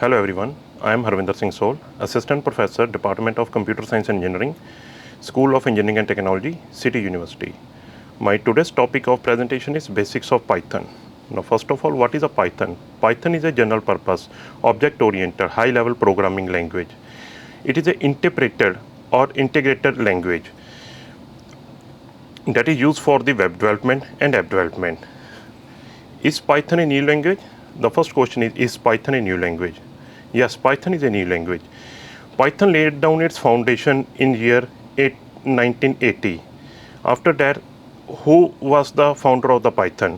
Hello everyone, I am Harwinder Singh Sohal, Assistant Professor, Department of Computer Science and Engineering, School of Engineering and Technology, CTU University. My today's topic of presentation is Basics of Python. Now first of all, what is a Python? Python is a general purpose, object-oriented, high-level programming language. It is an interpreted or integrated language that is used for the web development and app development. Is Python a new language? The first question is Python a new language? Yes, Python is a new language. Python laid down its foundation in year 1980. After that, who was the founder of the Python?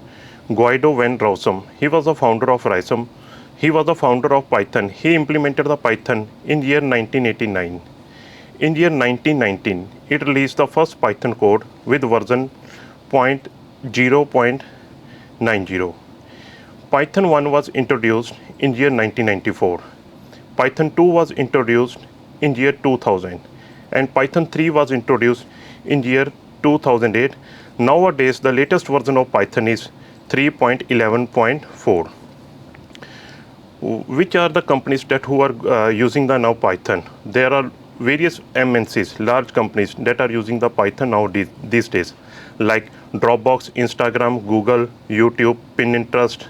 Guido van Rossum. He was the founder of Rhizome. He was the founder of Python. He implemented the Python in year 1989. In year 1919, it released the first Python code with version 0.0.90. Python 1 was introduced in year 1994. Python 2 was introduced in year 2000 and Python 3 was introduced in year 2008. Nowadays, the latest version of Python is 3.11.4. Which are the companies that who are using the now Python? There are various MNCs, large companies that are using the Python now these days, like Dropbox, Instagram, Google, YouTube, Pinterest,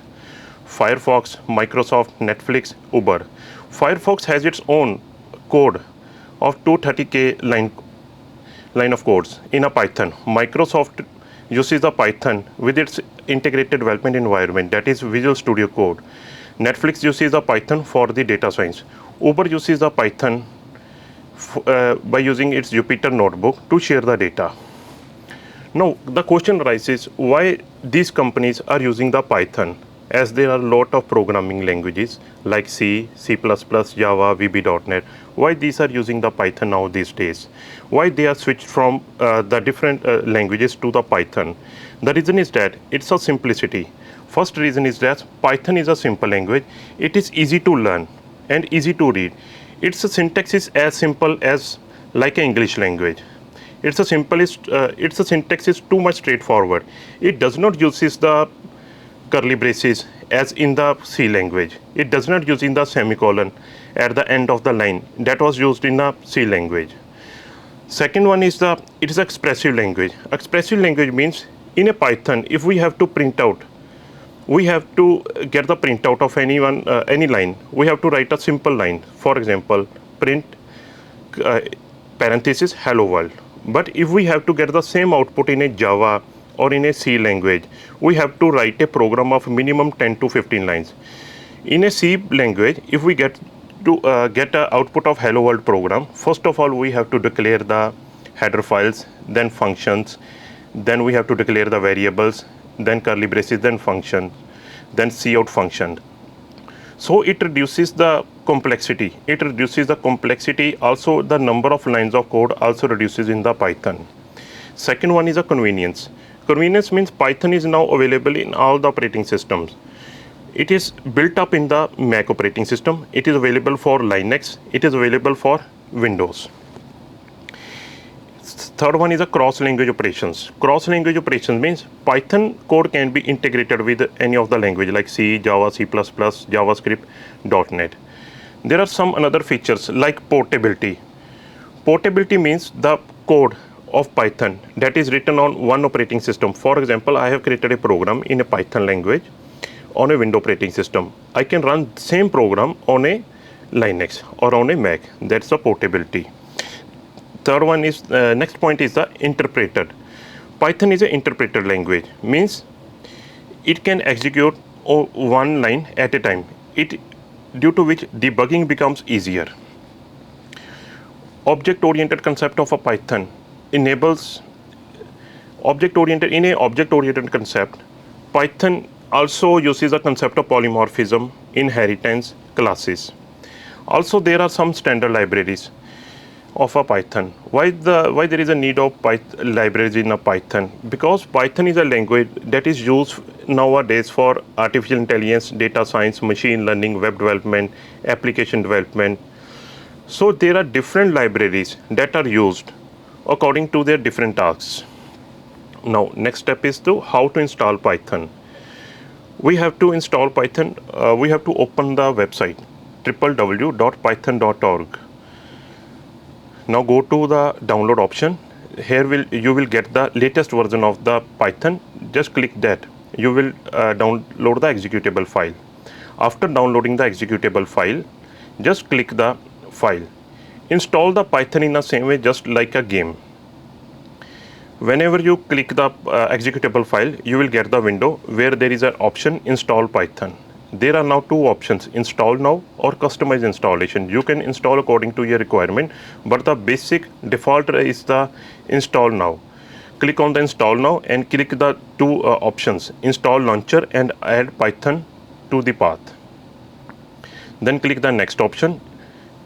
Firefox, Microsoft, Netflix, Uber. Firefox has its own code of 230k line of codes in a Python. Microsoft uses the Python with its integrated development environment, that is Visual Studio Code. Netflix uses the Python for the data science. Uber uses the Python by using its Jupyter notebook to share the data. Now the question arises, why these companies are using the Python, as there are a lot of programming languages like C, C++, Java, VB.NET. Why these are using the Python now these days? Why they are switched from the different languages to the Python? The reason is that it's a simplicity. First reason is that Python is a simple language. It is easy to learn and easy to read. Its syntax is as simple as like an English language. Its syntax is too much straightforward. It does not use the curly braces as in the C language. It does not use in the semicolon at the end of the line that was used in the C language. Second one is it is expressive language. Expressive language means in a Python, if we have to print out, we have to get the printout of any line. We have to write a simple line. For example, print parenthesis hello world. But if we have to get the same output in a Java or in a C language, we have to write a program of minimum 10 to 15 lines. In a C language, if we get an output of hello world program, first of all we have to declare the header files, then functions, then we have to declare the variables, then curly braces, then function, then cout function. So it reduces the complexity. Also the number of lines of code also reduces in the Python. Second one is a convenience. Convenience means Python is now available in all the operating systems. It is built up in the Mac operating system. It is available for Linux. It is available for Windows. Third one is a cross-language operations. Cross-language operations means Python code can be integrated with any of the language like C, Java, C++, JavaScript, .NET. There are some another features like portability. Portability means the code of Python that is written on one operating system. For example, I have created a program in a Python language on a Windows operating system. I can run same program on a Linux or on a Mac. That's the portability. Third one is next point is the interpreted. Python is an interpreted language, means it can execute one line at a time, due to which debugging becomes easier. Object-oriented concept of a Python enables object-oriented concept. Python also uses the concept of polymorphism, inheritance, classes. Also there are some standard libraries of a Python. Why there is a need of libraries in a Python? Because Python is a language that is used nowadays for artificial intelligence, data science, machine learning, web development, application development. So there are different libraries that are used according to their different tasks. Now next step is how to install Python. We have to install Python. We have to open the website. www.python.org. Now go to the download option. Here you will get the latest version of the Python. Just click that. You will download the executable file. After downloading the executable file, just click the file. Install the Python in the same way, just like a game. Whenever you click the executable file, you will get the window where there is an option install Python. There are now two options, install now or customize installation. You can install according to your requirement, but the basic default is the install now. Click on the install now and click the two options, install launcher and add Python to the path. Then click the next option.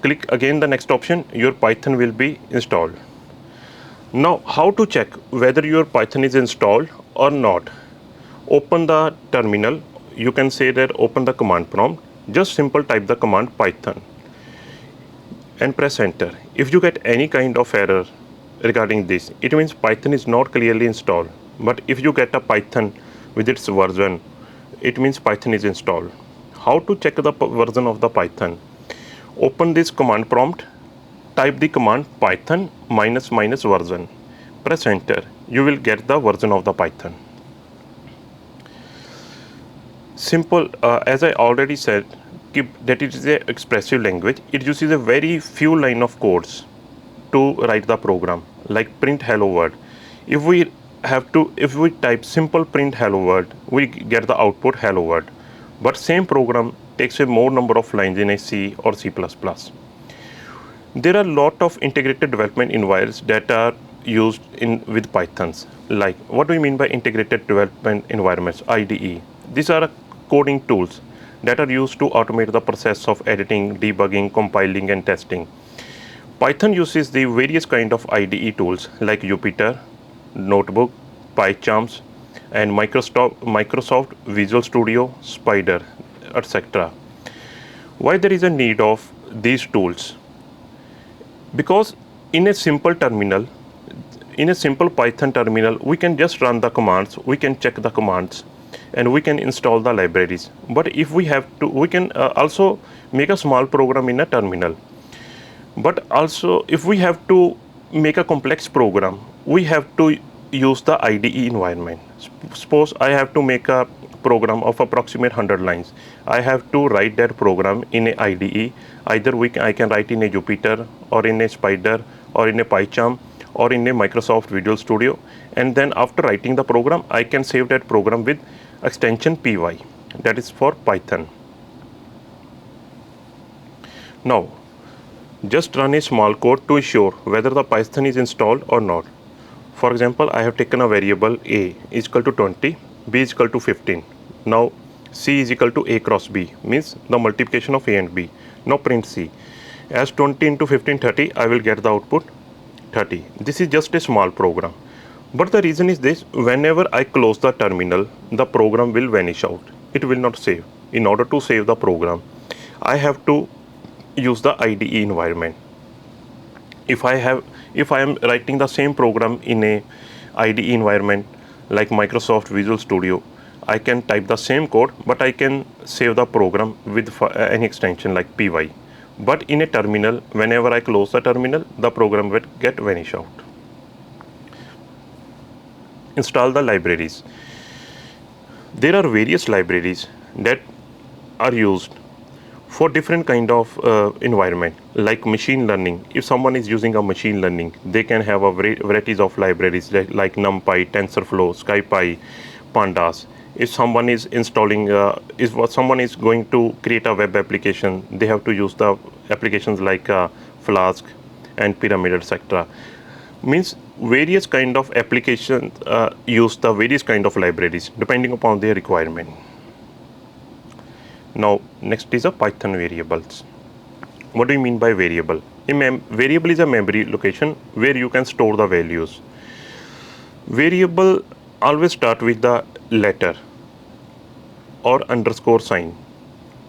Click again the next option, your Python will be installed. Now how to check whether your Python is installed or not? Open the terminal. You can say that open the command prompt. Just simple type the command Python and press enter. If you get any kind of error regarding this, it means Python is not clearly installed. But if you get a Python with its version, it means Python is installed. How to check the version of the Python? Open this command prompt, type the command Python ---- version. Press enter. You will get the version of the Python. Simple, as I already said, that it is an expressive language. It uses a very few line of codes to write the program, like print hello world. If we type simple print hello world, we get the output hello world. But same program takes a more number of lines in a C or C++. There are a lot of integrated development environments that are used with Pythons. Like, what do we mean by integrated development environments? IDE. These are coding tools that are used to automate the process of editing, debugging, compiling, and testing. Python uses the various kind of IDE tools like Jupyter, Notebook, PyCharms, and Microsoft Visual Studio, Spider, etc. Why there is a need of these tools? Because in a simple terminal, in a simple Python terminal, we can just run the commands, we can check the commands, and we can install the libraries. But if we have to, we can also make a small program in a terminal. But also, if we have to make a complex program, we have to use the IDE environment. Suppose I have to make a program of approximate 100 lines. I have to write that program in a IDE. Either I can write in a Jupyter or in a Spider or in a PyCharm or in a Microsoft Visual Studio. And then after writing the program, I can save that program with extension py, that is for Python. Now just run a small code to ensure whether the Python is installed or not. For example, I have taken a variable a is equal to 20, b is equal to 15. Now c is equal to a cross b, means the multiplication of a and b. Now print c. As 20 into 15, 30, I will get the output 30. This is just a small program. But the reason is this: whenever I close the terminal, the program will vanish out. It will not save. In order to save the program, I have to use the IDE environment. If I am writing the same program in a IDE environment like Microsoft Visual Studio, I can type the same code, but I can save the program with any extension like py. But in a terminal, whenever I close the terminal, the program will get vanish out. Install the libraries. There are various libraries that are used for different kind of environment, like machine learning. If someone is using a machine learning, they can have a varieties of libraries like NumPy, TensorFlow, SciPy, Pandas. If someone is installing, someone is going to create a web application, they have to use the applications like Flask and Pyramid, etc. Means various kind of applications use the various kind of libraries depending upon their requirement. Now next is a Python variables. What do you mean by variable? Variable is a memory location where you can store the values. Variable always start with the letter or underscore sign.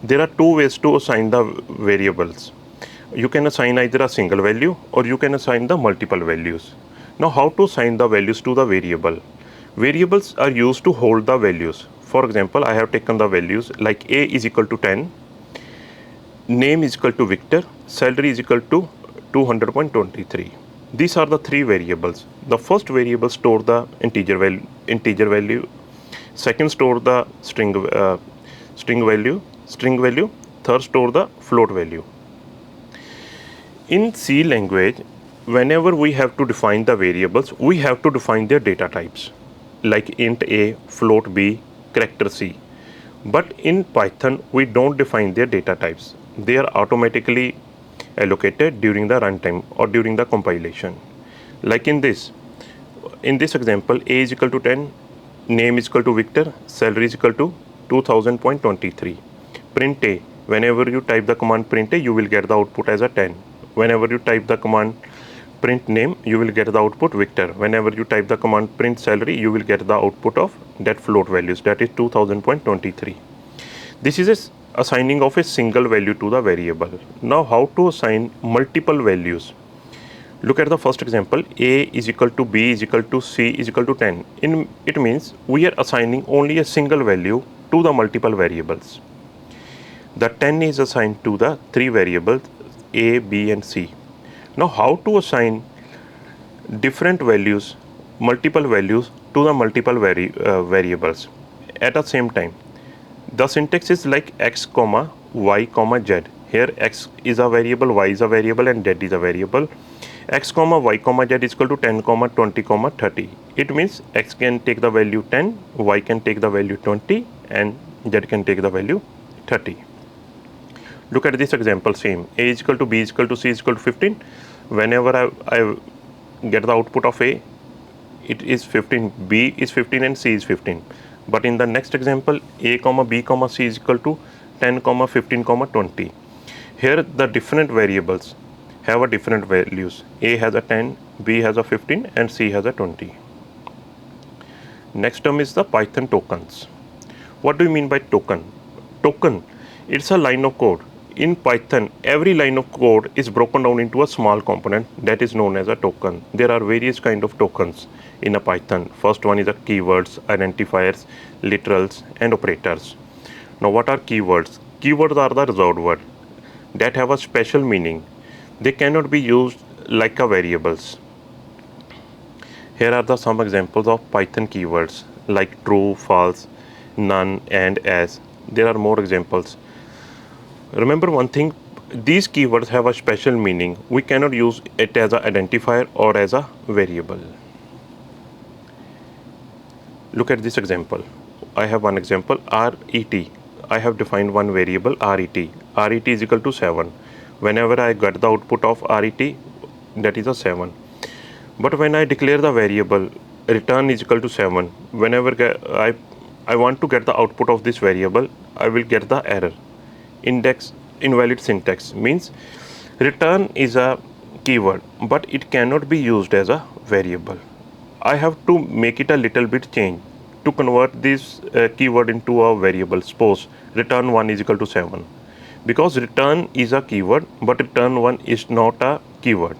There are two ways to assign the variables. You can assign either a single value or you can assign the multiple values. Now how to assign the values to the variable? Variables are used to hold the values. For example, I have taken the values like a is equal to 10, name is equal to Victor, salary is equal to 200.23. These are the three variables. The first variable store the integer value. Second store the string value. Third store the float value. In C language, whenever we have to define the variables, we have to define their data types like int a, float b, character c. But in Python, we don't define their data types. They are automatically allocated during the runtime or during the compilation. Like in this example, a is equal to 10, name is equal to Victor, salary is equal to 2000.23. Print a, whenever you type the command print a, you will get the output as a 10. Whenever you type the command print name, you will get the output Victor. Whenever you type the command print salary, you will get the output of that float values, that is 2000.23. This is assigning of a single value to the variable. Now how to assign multiple values? Look at the first example, a is equal to b is equal to c is equal to 10. It means we are assigning only a single value to the multiple variables. The 10 is assigned to the three variables a, b and c. Now how to assign different values, multiple values to the multiple variables at the same time? The syntax is like x comma y comma z. Here x is a variable, y is a variable and z is a variable. X comma y comma z is equal to 10 comma 20 comma 30. It means x can take the value 10, y can take the value 20 and z can take the value 30. Look at this example, same. A is equal to b is equal to c is equal to 15. Whenever I get the output of a, it is 15, b is 15 and c is 15. But in the next example, a comma b comma c is equal to 10 comma 15 comma 20. Here the different variables have a different values. A has a 10, b has a 15 and c has a 20. Next term is the Python tokens. What do you mean by token? Token, it's a line of code. In Python, every line of code is broken down into a small component that is known as a token. There are various kind of tokens in a Python. First one is a keywords, identifiers, literals and operators. Now what are keywords? Keywords are the reserved word that have a special meaning. They cannot be used like a variables. Here are some examples of Python keywords like true, false, none and as. There are more examples. Remember one thing, these keywords have a special meaning. We cannot use it as an identifier or as a variable. Look at this example. I have one example, RET. I have defined one variable RET. RET is equal to 7. Whenever I get the output of RET, that is a 7. But when I declare the variable return is equal to 7, whenever I want to get the output of this variable, I will get the error. Index invalid syntax means return is a keyword but it cannot be used as a variable. I have to make it a little bit change to convert this keyword into a variable. Suppose return 1 is equal to 7, because return is a keyword but return 1 is not a keyword.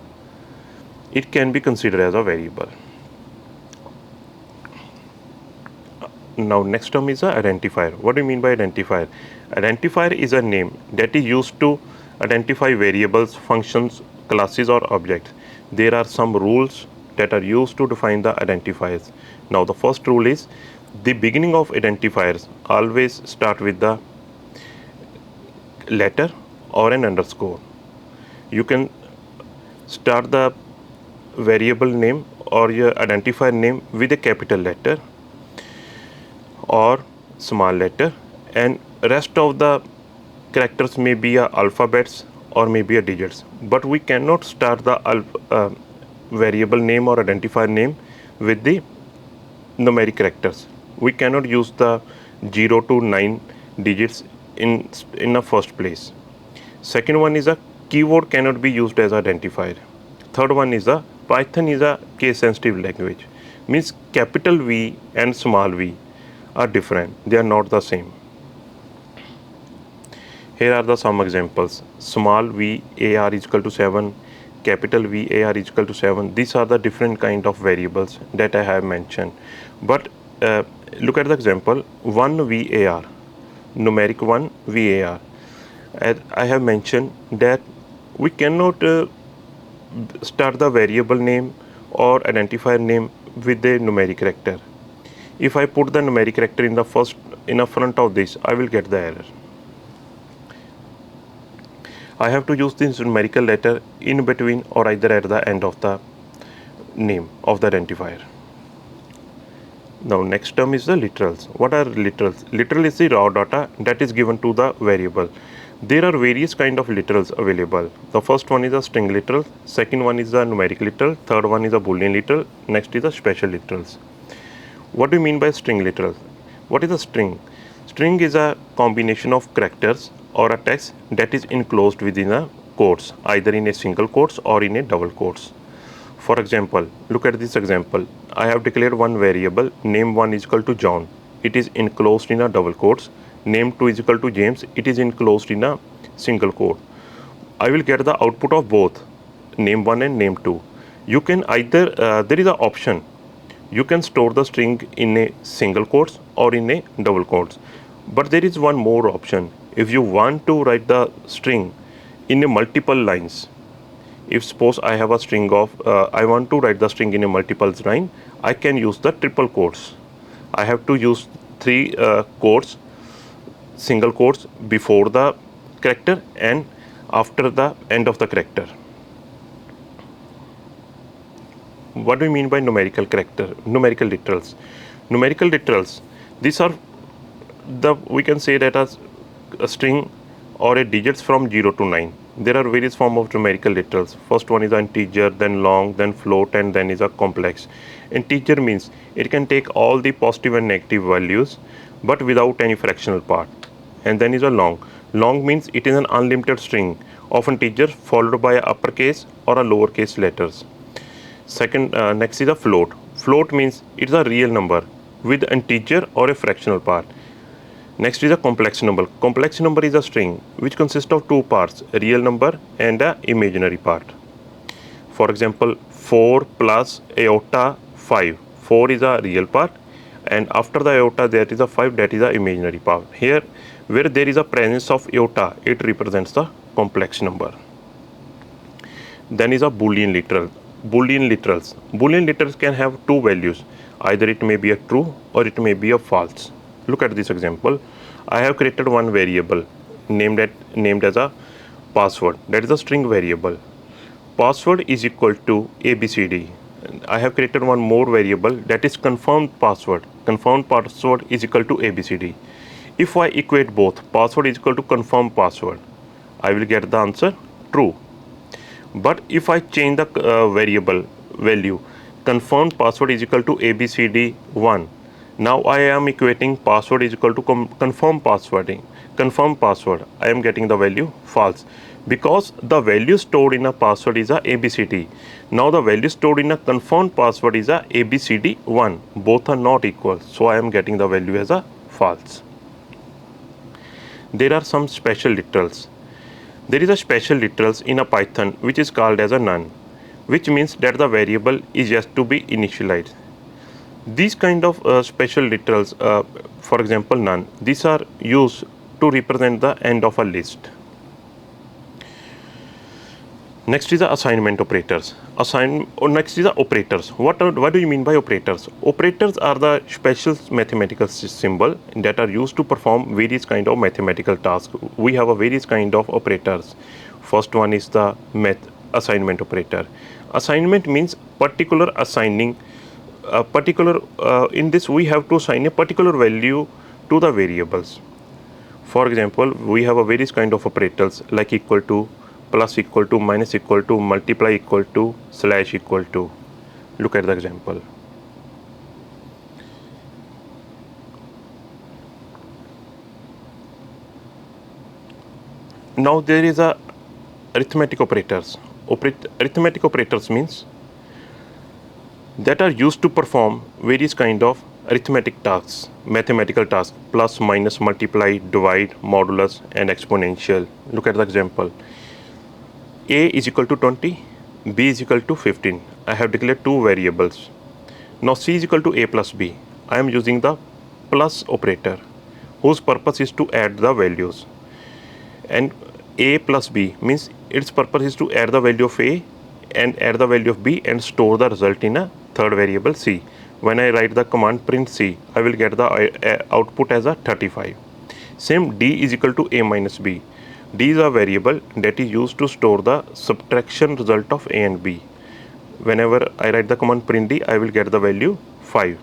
It can be considered as a variable. Now next term is a identifier. What do you mean by identifier? Identifier is a name that is used to identify variables, functions, classes or objects. There are some rules that are used to define the identifiers. Now the first rule is the beginning of identifiers always start with the letter or an underscore. You can start the variable name or your identifier name with a capital letter or small letter, and rest of the characters may be alphabets or maybe a digits. But we cannot start the variable name or identifier name with the numeric characters. We cannot use the 0 to 9 digits in the first place. Second one is a keyword cannot be used as identifier. Third one is a Python is a case sensitive language, means capital V and small v are different, they are not the same. Here are some examples. Small v AR is equal to 7, capital V AR is equal to 7. These are the different kind of variables that I have mentioned. But look at the example 1 VAR, numeric 1 VAR. As I have mentioned that we cannot start the variable name or identifier name with a numeric character. If I put the numeric character in the front of this, I will get the error. I have to use this numerical letter in between or either at the end of the name of the identifier. Now next term is the literals. What are literals? Literal is the raw data that is given to the variable. There are various kind of literals available. The first one is a string literal, second one is a numeric literal, third one is a boolean literal, next is a special literals. What do you mean by string literal? What is a string? String is a combination of characters or a text that is enclosed within a quotes, either in a single quotes or in a double quotes. For example, look at this example. I have declared one variable, name1 is equal to John. It is enclosed in a double quotes. Name2 is equal to James. It is enclosed in a single quote. I will get the output of both name1 and name2. You can either, there is an option. You can store the string in a single quotes or in a double quotes. But there is one more option. If you want to write the string in a multiple lines, if suppose I have a string of, I want to write the string in a multiple line, I can use the triple quotes. I have to use three quotes, single quotes before the character and after the end of the character. What do you mean by numerical character? Numerical literals. Numerical literals, these are the, we can say that as a string or a digits from 0 to 9. There are various forms of numerical literals. First one is an integer, then long, then float, and then is a complex. Integer means it can take all the positive and negative values but without any fractional part. And then is a long. Long means it is an unlimited string of integers followed by a uppercase or a lowercase letters. Second, next is a float. Float means it's a real number with integer or a fractional part. Next is a complex number. Complex number is a string which consists of two parts, a real number and a imaginary part. For example, 4 plus iota 5. 4 is a real part and after the iota there is a 5, that is a imaginary part. Here where there is a presence of iota, it represents the complex number. Then is a boolean literal. Boolean literals. Boolean literals can have two values. Either it may be a true or it may be a false. Look at this example. I have created one variable named as a password. That is a string variable. Password is equal to ABCD. I have created one more variable that is confirmed password. Confirmed password is equal to ABCD. If I equate both, password is equal to confirmed password, I will get the answer true. But if I change the variable value, confirmed password is equal to ABCD1. Now I am equating password is equal to confirm password. I am getting the value false because the value stored in a password is a ABCD. Now the value stored in a confirmed password is a ABCD1. Both are not equal, so I am getting the value as a false. There are some special literals. There is a special literals in a Python which is called as a none, which means that the variable is yet to be initialized. These kind of special literals, for example none, these are used to represent the end of a list. Next is the assignment operators. Next is the operators. What do you mean by operators? Operators are the special mathematical symbol that are used to perform various kind of mathematical tasks. We have a various kind of operators. First one is the assignment operator. Assignment means particular assigning a particular in this we have to assign a particular value to the variables. For example, we have a various kind of operators like equal to, plus equal to, minus equal to, multiply equal to, slash equal to. Look at the example. Now there is a arithmetic operators. Arithmetic operators means that are used to perform various kind of arithmetic tasks, mathematical tasks, plus, minus, multiply, divide, modulus and exponential. Look at the example. A is equal to 20, B is equal to 15. I have declared two variables. Now C is equal to A plus B. I am using the plus operator whose purpose is to add the values. and a plus b means its purpose is to add the value of a and add the value of b and store the result in a third variable c. When I write the command print c, I will get the output as a 35. Same d is equal to a minus b. D is a variable that is used to store the subtraction result of a and b. Whenever I write the command print d, I will get the value 5.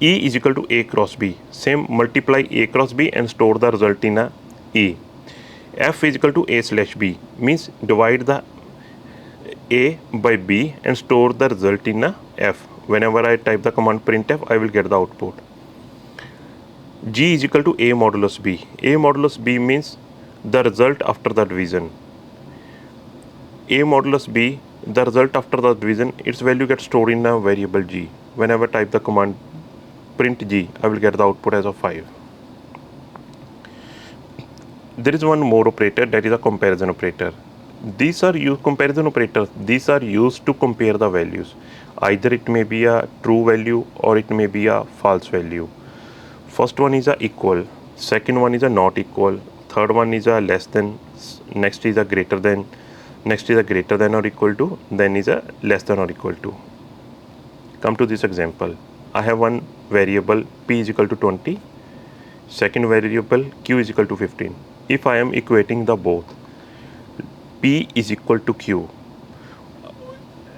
E is equal to a cross b. Same, multiply a cross b and store the result in a E. F is equal to a slash b means divide the a by b and store the result in a f. Whenever I type the command printf, I will get the output. G is equal to a modulus b. A modulus b means the result after the division. A modulus b, the result after the division, its value gets stored in a variable g. Whenever I type the command print g, I will get the output as of 5. There is one more operator, that is a comparison operator. These are comparison operators. These are used to compare the values. Either it may be a true value or it may be a false value. First one is a equal, second one is a not equal, third one is a less than, next is a greater than, next is a greater than or equal to, then is a less than or equal to. Come to this example. I have one variable p is equal to 20, second variable q is equal to 15. If I am equating the both, p is equal to q.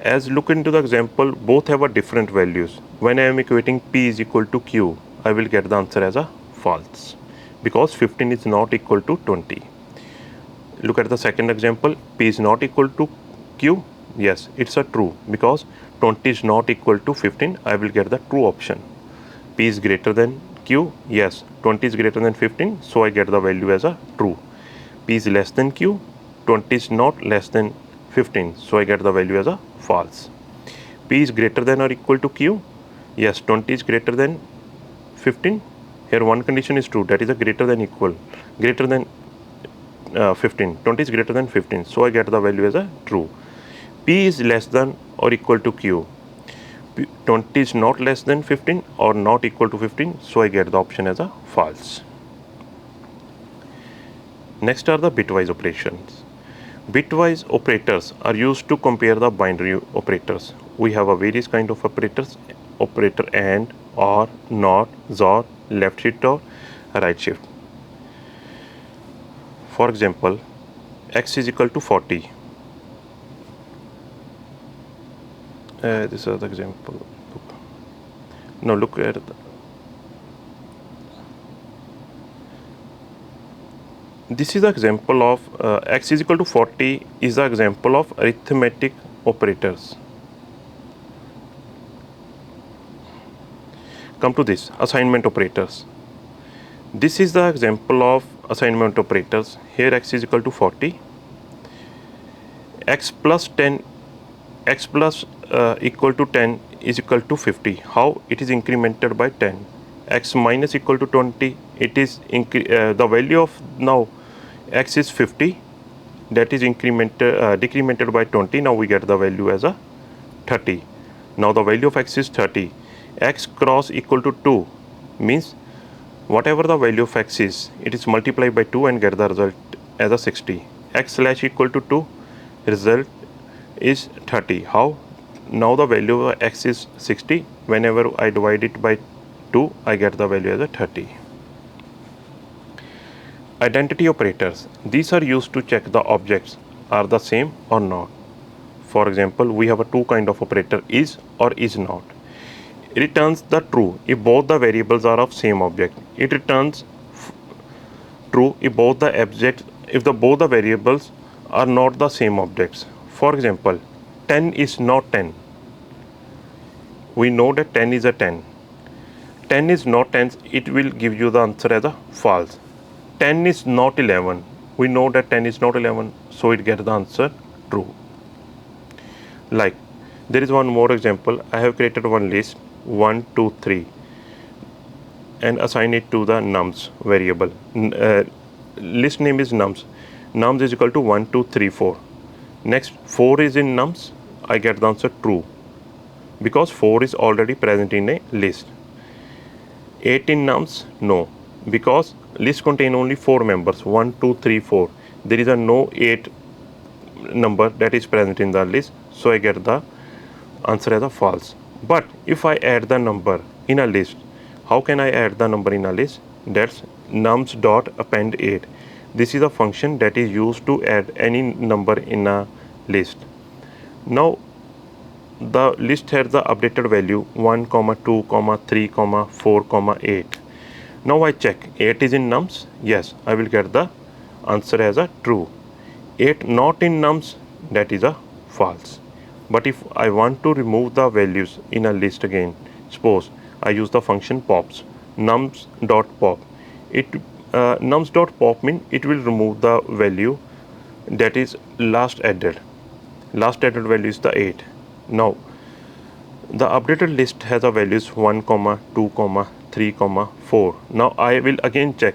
As look into the example, both have a different values. When I am equating p is equal to q, I will get the answer as a false because 15 is not equal to 20. Look at the second example, p is not equal to q. Yes, it's a true because 20 is not equal to 15. I will get the true option. P is greater than q. Yes, 20 is greater than 15, so I get the value as a true. P is less than q. 20 is not less than 15, so I get the value as a false. P is greater than or equal to q. Yes, 20 is greater than 15. Here one condition is true, that is a greater than equal, greater than 15. 20 is greater than 15, so I get the value as a true. P is less than or equal to q. 20 is not less than 15 or not equal to 15, so I get the option as a false. Next are the bitwise operations. Bitwise operators are used to compare the binary operators. We have a various kind of operators, operator AND, OR, NOT, XOR, left shift or right shift. For example, x is equal to 40. This is the example. Now look at this is the example of x is equal to 40 is the example of arithmetic operators. Come to this assignment operators. This is the example of assignment operators. Here x is equal to 40, x plus 10, x plus equal to 10 is equal to 50. How? It is incremented by 10. X minus equal to 20, it is the value of now x is 50, that is decremented by 20. Now we get the value as a 30. Now the value of x is 30. X cross equal to 2 means whatever the value of x is, it is multiplied by 2 and get the result as a 60. X slash equal to 2, result is 30. How? Now the value of x is 60. Whenever I divide it by 2, I get the value as a 30. Identity operators. These are used to check the objects are the same or not. For example, we have a two kind of operator, is or is not. It returns the true if both the variables are of same object. It returns true if both the variables are not the same objects. For example, 10 is not 10. We know that 10 is a 10. 10 is not 10, it will give you the answer as a false. 10 is not 11. We know that 10 is not 11, so it gets the answer true. Like, there is one more example. I have created one list 1, 2, 3 and assign it to the nums variable. List name is nums. Nums is equal to 1, 2, 3, 4. Next 4 is in nums. I get the answer true because 4 is already present in a list. 8 in nums, no, because list contain only 4 members 1, 2, 3, 4. there is a no 8 number that is present in the list, so I get the answer as a false. But if I add the number in a list, how can I add the number in a list? That's nums dot append 8. This is a function that is used to add any number in a list. Now the list has the updated value 1, 2, 3, 4, 8. Now I check 8 is in nums. Yes, I will get the answer as a true. 8 not in nums, that is a false. But if I want to remove the values in a list again, suppose I use the function pops, nums.pop. Nums.pop means it will remove the value that is last added. Last added value is the 8. Now the updated list has a values 1, 2, 3, 4. Now I will again check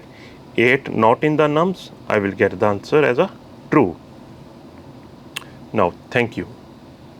8 not in the nums. I will get the answer as a true. Now thank you.